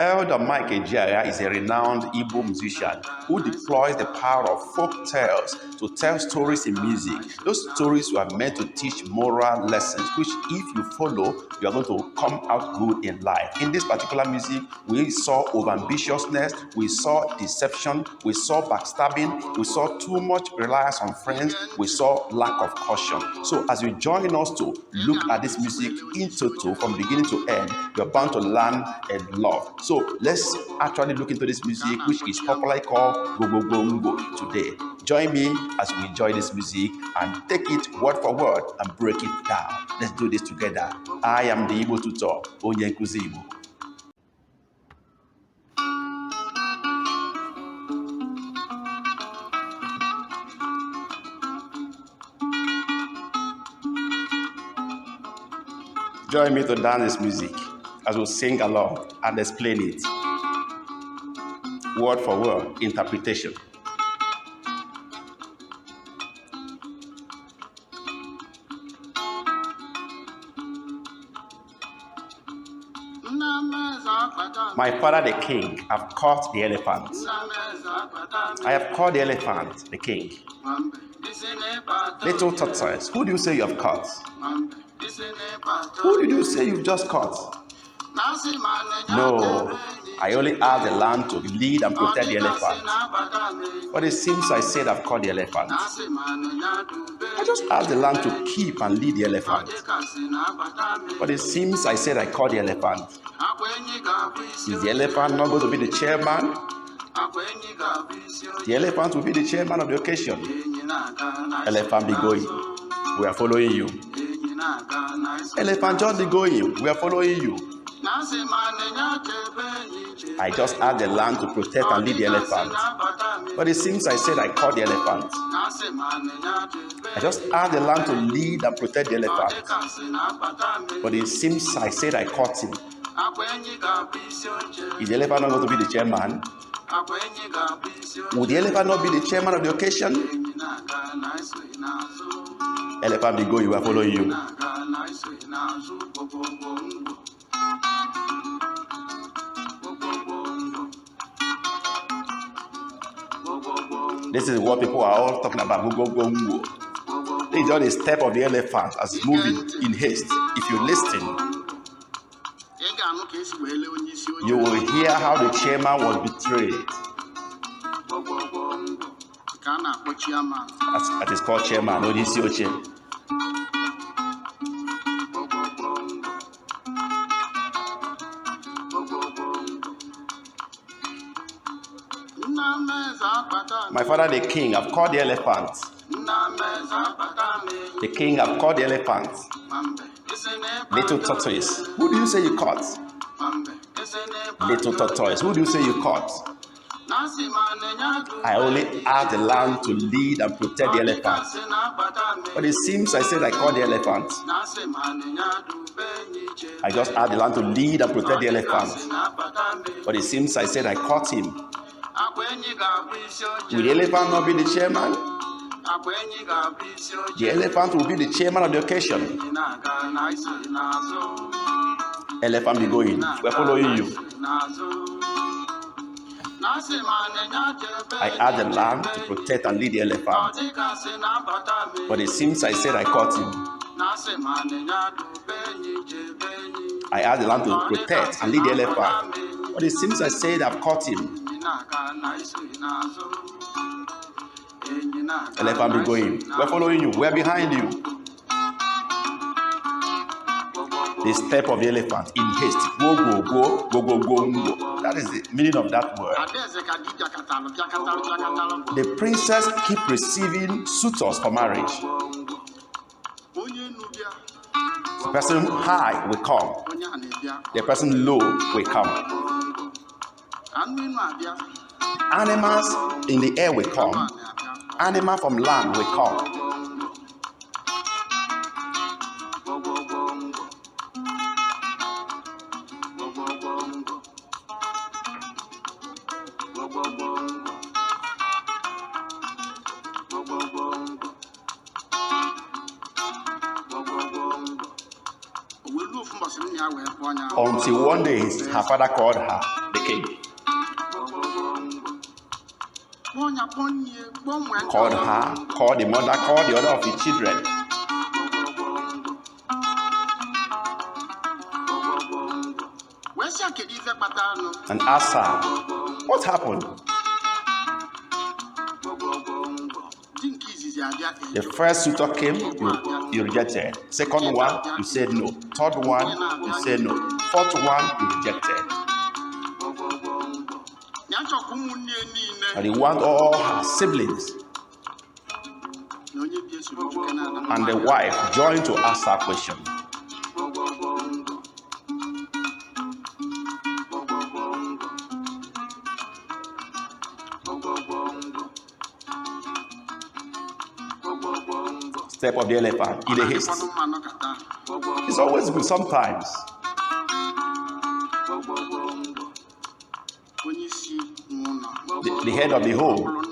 Elder Mike Ejeagha is a renowned Igbo musician who deploys the power of folk tales to tell stories in music. Those stories were meant to teach moral lessons, which if you follow, you are going to come out good in life. In this particular music, we saw overambitiousness, we saw deception, we saw backstabbing, we saw too much reliance on friends, we saw lack of caution. So as you join us to look at this music in total from beginning to end, you're bound to learn and love. So let's actually look into this music, which is popularly called Gwo Gwo Ngwo today. Join me as we enjoy this music and take it word for word and break it down. Let's do this together. I am the Igbo tutor, Onye Nkuzi Igbo. Join me to dance this music as we sing along and explain it. Word for word, interpretation. My father the king, have caught the elephant. I have caught the elephant, the king. Little tortoise, who do you say you have caught? Who did you say you've just caught? No, I only asked the lamb to lead and protect the elephant. But it seems I said I've caught the elephant. I just asked the lamb to keep and lead the elephant. But it seems I said I caught the elephant. Is the elephant not going to be the chairman? The elephant will be the chairman of the occasion. Elephant be going. We are following you. Elephant just be going. We are following you. I just asked the lamb to protect and lead the elephant. But it seems I said I caught the elephant. I just asked the lamb to lead and protect the elephant. But it seems I said I caught him. Is the elephant not going to be the chairman? Would the elephant not be the chairman of the occasion? Elephant be going, we are following you. This is what people are all talking about. Gwo Gwo Ngwo. This is just a step of the elephant as it's moving in haste. If you listen, you will hear how the chairman was betrayed. That is called chairman, Odisi Oche. My father the king have caught the elephant. The king have caught the elephant. Little tortoise, who do you say you caught? Little tortoise, who do you say you caught? I only asked the lamb to lead and protect the elephant. But it seems I said I caught the elephant. I just asked the lamb to lead and protect the elephant. But it seems I said I caught him. Will the elephant not be the chairman? The elephant will be the chairman of the occasion. Elephant be going. We're following you. I asked the lamb to protect and lead the elephant. But it seems I said I caught him. I asked the lamb to protect and lead the elephant. But it seems I said I've caught him. Elephant be going. We're following you. We're behind you. The step of the elephant in haste. Gwo Gwo Gwo, Gwo Gwo Gwo Ngwo. That is the meaning of that word. The princess keep receiving suitors for marriage. The person high will come. The person low will come. Animals in the air will come. Animal from land will come. Until one day her father called her, the king. Called her, called the mother, called the other of the children. And asked her, what happened? The first suitor came, you rejected. Second one, you said no. Third one, you said no. Fourth one, you rejected. And he want all her siblings and the wife joined to ask her question. Step of the elephant in a haste. It's always good sometimes. The head of the home,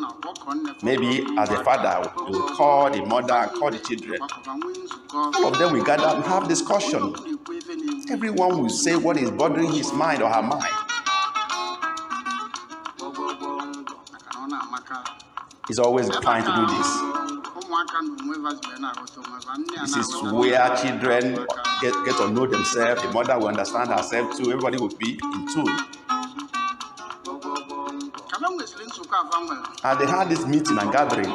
maybe as a father, will call the mother and call the children. All of them will gather and have discussion. Everyone will say what is bothering his mind or her mind. It's always fine to do this. This is where children get to know themselves. The mother will understand herself too. Everybody will be in tune. And they had this meeting and gathering.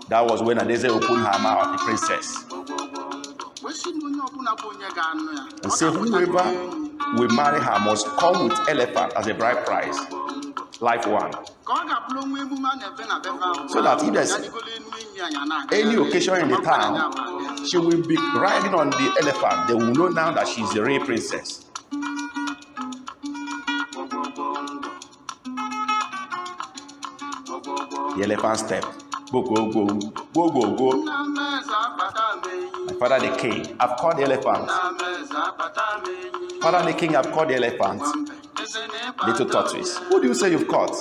That was when Adeze opened her mouth, the princess, and said, whoever will marry her must come with elephant as a bride price. Life one. So that if there's any occasion in the town, she will be riding on the elephant. They will know now that she's a real princess. The elephant step. Gwo Gwo Gwo. Gwo Gwo Gwo. My father the king, I've called the elephant. Father the king, I've called the elephant. Little tortoise, who do you say you've caught?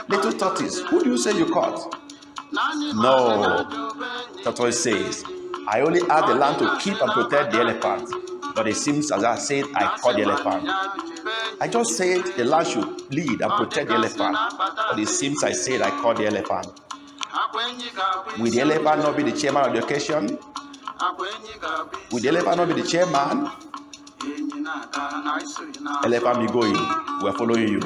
Little tortoise, who do you say you caught? No. Tortoise says, I only had the land to keep and protect the elephant. But it seems as I said, I caught the elephant. I just said the land should lead and protect the elephant. But it seems I said I caught the elephant. Will the elephant not be the chairman of the occasion? Will the elephant not be the chairman? Elephant be going, we're following you.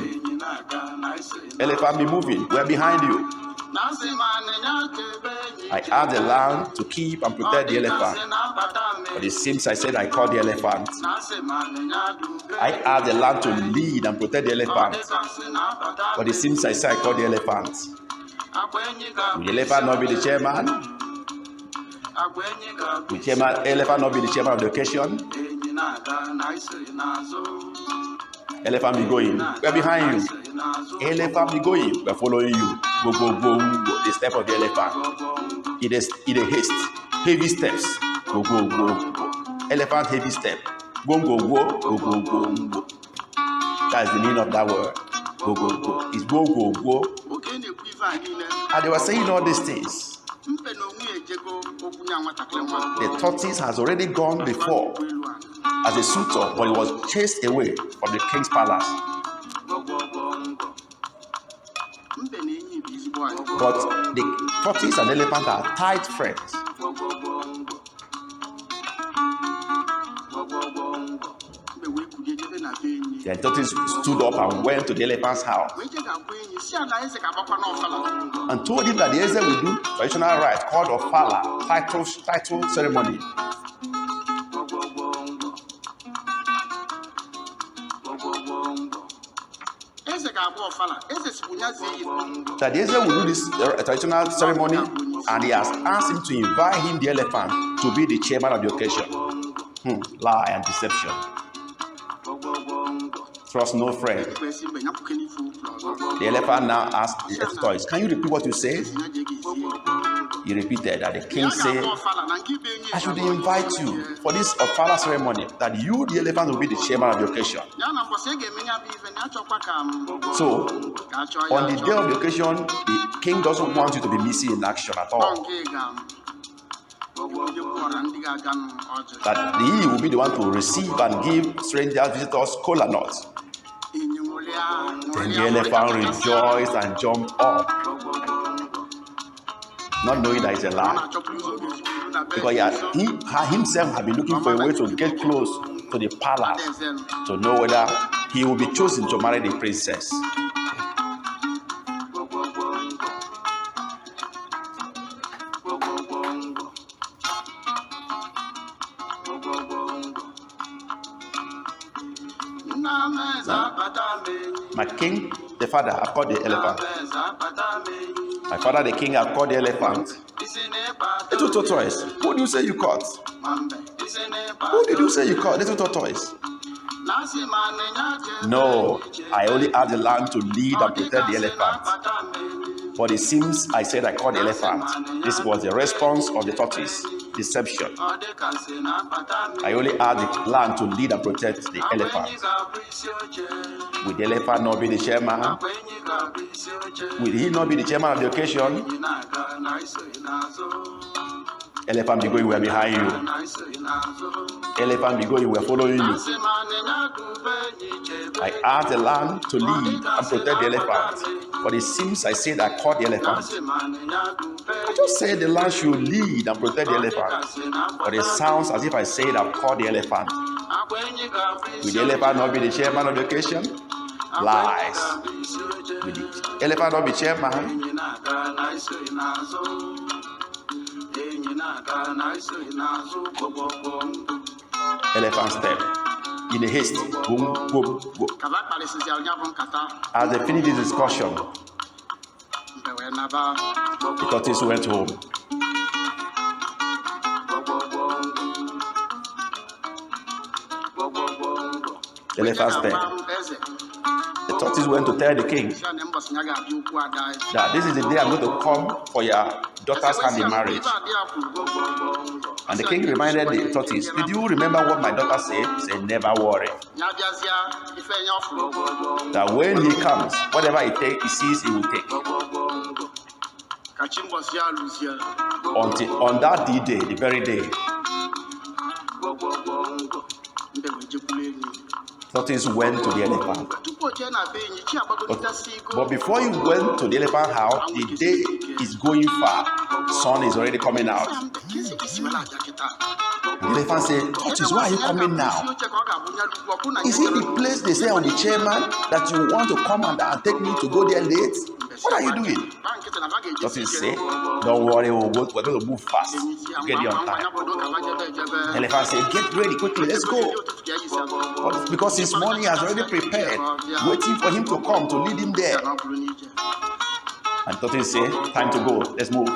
Elephant be moving, we're behind you. I had the land to keep and protect the elephant. But it seems I said I caught the elephant. I had the land to lead and protect the elephant. But it seems I said I caught the elephant. Will the elephant not be the chairman? Will the elephant not be the chairman of the occasion? Elephant be going, we're behind you. Elephant be going, we're following you. Gwo Gwo Gwo, the step of the elephant. It is a haste, heavy steps. Gwo Gwo Gwo. Elephant heavy step. Gwo Gwo Gwo, Gwo Gwo Gwo Ngwo. That's the meaning of that word. Gwo Gwo Gwo. It's Gwo Gwo Gwo. And they were saying all these things. The tortoise has already gone before as a suitor, but he was chased away from the king's palace. But the tortoise and the elephant are tight friends. The tortoise stood up and went to the elephant's house and told him that the Eze will do traditional rite called Ofala, title ceremony. That the Eze will do this traditional ceremony, and he has asked him to invite him, the elephant, to be the chairman of the occasion. Lie and deception. Trust no friend. The elephant now asked the tortoise, can you repeat what you said? He repeated that the king said, I should invite you for this Ofala ceremony, that you, the elephant, will be the chairman of the occasion. So, on the day of the occasion, the king doesn't want you to be missing in action at all. That he will be the one to receive and give strangers, visitors, kola nuts. Then the elephant rejoiced and jumped up, not knowing that it's a lie. Because he himself had been looking for a way to get close to the palace to know whether he will be chosen to marry the princess. My king, the father, I've caught the elephant. My father, the king, I've caught the elephant. Little tortoise, who do you say you caught? Who did you say you caught? Little tortoise. No, I only had the land to lead and protect the elephant. But it seems I said I caught the elephant. This was the response of the tortoise. Deception. I only had the land to lead and protect the elephant. Will the elephant not be the chairman? Will he not be the chairman of the occasion? Elephant be going, we are behind you. Elephant be going, we are following you. I had the land to lead and protect the elephant. But it seems I said I caught the elephant. I just said the land should lead and protect the elephant. But it sounds as if I said I've caught the elephant. Will the elephant not be the chairman of the occasion? Lies. Will the elephant not be chairman? Elephant step. In a haste. Boom, boom, boom. As they finished this discussion, the tortoise went home. Elephant step. The tortoise went to tell the king that this is the day I'm going to come for your daughter's hand in marriage. And the king reminded the tortoise, did you remember what my daughter said? He said, never worry. That when he comes, whatever he sees, he will take. Until on that day, the very day, tortoise went to the elephant. But before he went to the elephant house, the day is going far. Sun is already coming out. The elephant said, tortoise, why are you coming now? Is it the place they say on the chairman that you want to come and take me to go there late? What are you doing? Tortoise said, don't worry, we're going to move fast. Get there on time. The elephant said, get ready quickly, let's go. But because his money has already prepared, waiting for him to come to lead him there. And tortoise said, time to go, let's move.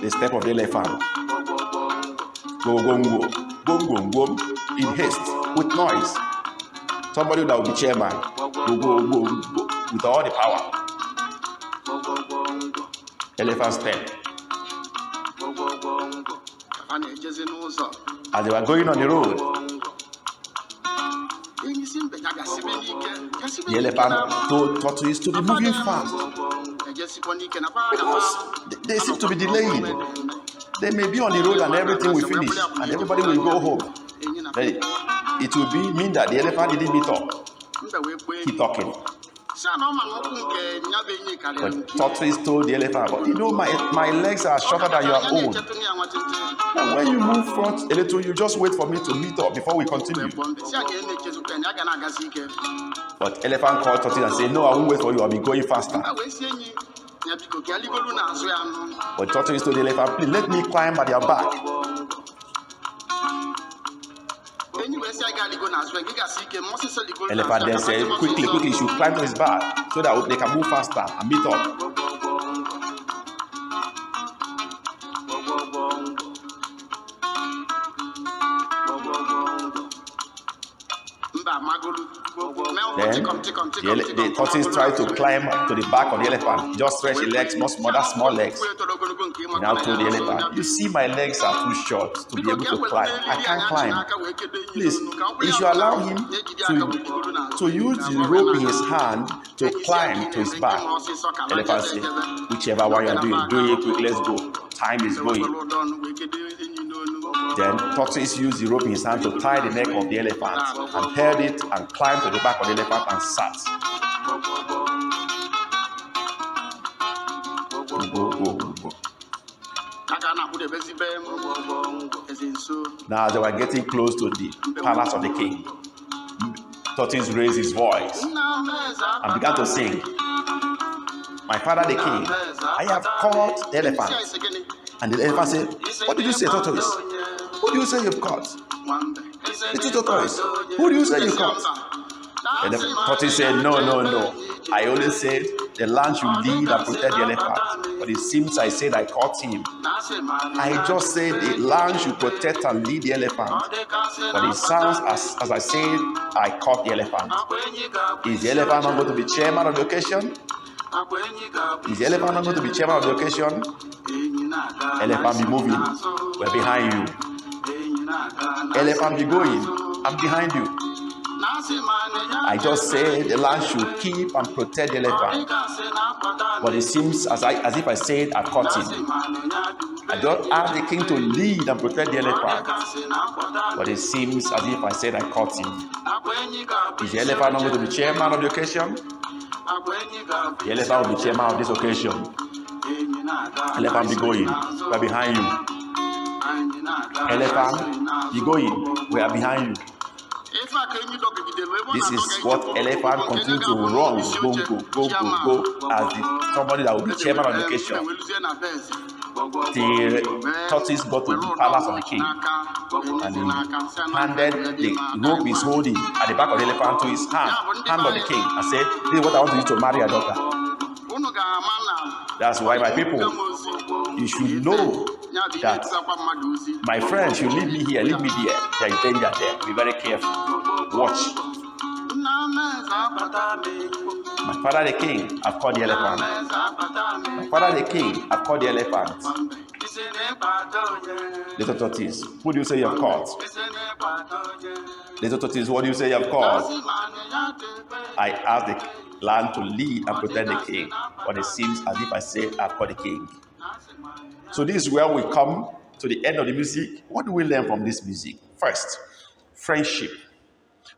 The step of the elephant. Gwo Gwo Ngwo. Gwo Gwo Ngwo. In haste, with noise. Somebody that will be chairman. Gwo Gwo Ngwo. With all the power. Elephant step. As they were going on the road, the elephant told tortoise to be moving fast. Because they seem to be delaying. They may be on the road and everything will finish and everybody will go home. It will mean that the elephant didn't meet up. Keep talking. But tortoise told the elephant, but you know my legs are shorter than your own. And when you move front a little, you just wait for me to meet up before we continue. But elephant called tortoise and said, no, I won't wait for you, I'll be going faster. But tortoise told the elephant, please let me climb at your back. Elephant then said, quickly, you should climb to his back so that they can move faster and meet up. Then the tortoise tried to climb to the back of the elephant. Just stretch the legs, small legs. He now told the elephant, you see my legs are too short to be able to climb. I can't climb. Please, you should allow him to use the rope in his hand to climb to his back. The elephant said, whichever one you are doing, do it quick, let's go. Time is going. Then tortoise used the rope in his hand to tie the neck of the elephant and held it and climbed to the back of the elephant and sat. Now they were getting close to the palace of the king. Tortoise raised his voice and began to sing. My father the king, I have caught the elephant. And the elephant said, what did you say, tortoise? Who do you say you've caught? Little tortoise, who do you say you caught? And the tortoise said, no. I only said the land should lead and protect the elephant. But it seems I said I caught him. I just said the land should protect and lead the elephant. But it sounds as I said I caught the elephant. Is the elephant not going to be chairman of the occasion? Is the elephant not going to be chairman of the occasion? Elephant be moving. We're behind you. Elephant be going. I'm behind you. I just said the land should keep and protect the elephant. But it seems as if I said I caught him. I just asked the king to lead and protect the elephant. But it seems as if I said I caught him. Is the elephant not going to be chairman of the occasion? The elephant will be chairman of this occasion. Elephant be going. We're behind you. Elephant be going. We are behind you. This is what elephant continue to run. Go as somebody that will be chairman of the occasion. The tortoise got to the palace of the king and he handed the rope he's holding at the back of the elephant to his hand of the king and said, this is what I want to use to marry a daughter. That's why, my people, you should know that my friends should leave me here, leave me there. There is danger there. Be very careful. Watch. My father the king, I've caught the elephant. My father the king, I've caught the elephant. Little tortoise, who do you say you have caught? Little tortoise, what do you say you have caught? I asked the land to lead and protect the king, but it seems as if I say I've caught the king. So this is where we come to the end of the music. What do we learn from this music? First, friendship.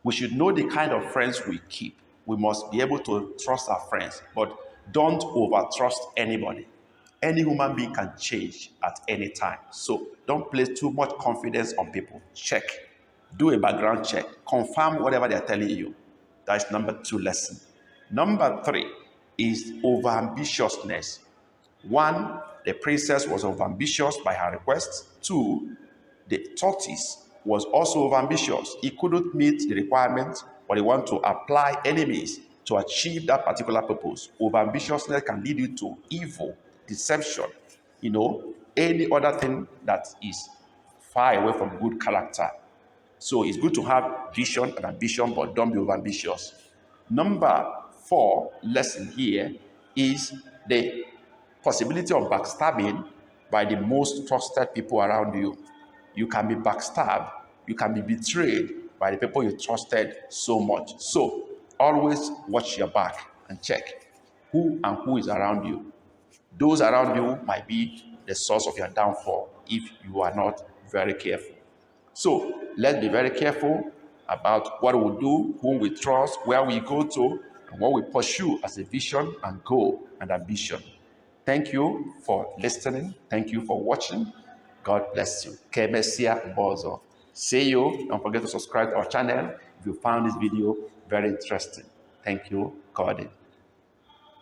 We should know the kind of friends we keep. We must be able to trust our friends, but don't over-trust anybody. Any human being can change at any time. So don't place too much confidence on people. Check. Do a background check. Confirm whatever they're telling you. That's number 2 lesson. Number 3 is overambitiousness. 1, the princess was overambitious by her request. 2, the tortoise was also overambitious. He couldn't meet the requirements, but he wanted to apply any means to achieve that particular purpose. Overambitiousness can lead you to evil, deception, any other thing that is far away from good character. So it's good to have vision and ambition, but don't be overambitious. Number 4 lesson here is the possibility of backstabbing by the most trusted people around you. You can be backstabbed, you can be betrayed by the people you trusted so much. So always watch your back and check who is around you. Those around you might be the source of your downfall if you are not very careful. So let's be very careful about what we do, whom we trust, where we go to, and what we pursue as a vision and goal and ambition. Thank you for listening. Thank you for watching. God bless you. Kemesia Bozo. See you. Don't forget to subscribe to our channel if you found this video very interesting. Thank you. God.